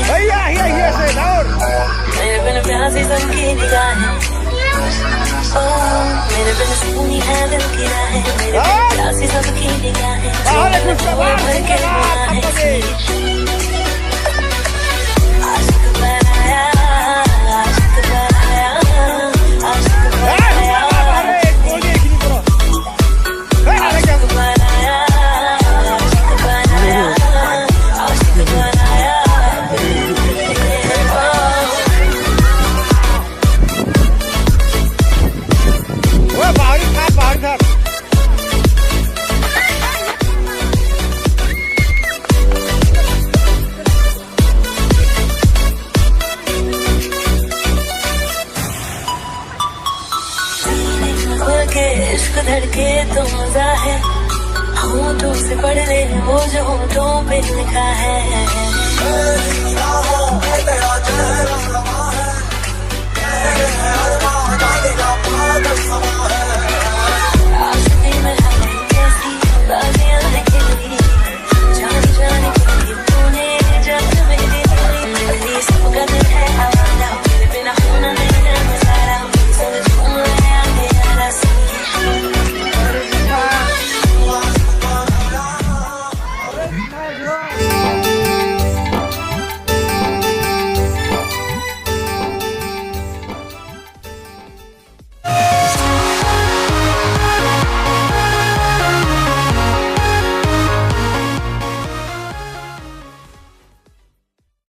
भैया ये से और मेरे बिन प्यासी सबकी निगाहें, मेरे बिन सुनी है दिल की राहें, मेरे बिन प्यासी सबकी निगाहें, भर के निगाहें। आशिक बनाया, आशिक बनाया, आशिक बनाया, आशिक बनाया, आशिक बनाया, आशिक बनाया। वो बाहर था के इश्क धड़के तो मजा है, होठों से पढ़ ले वो जो होठों पे लिखा है। आशिकी में हमें कैसी बाजियां है खेली, जान जाने के तूने जब मेरी दिली सबका दिल है आवारा, मेरे बिना होना नहीं है गुजारा, समझ में आ गया रसी। और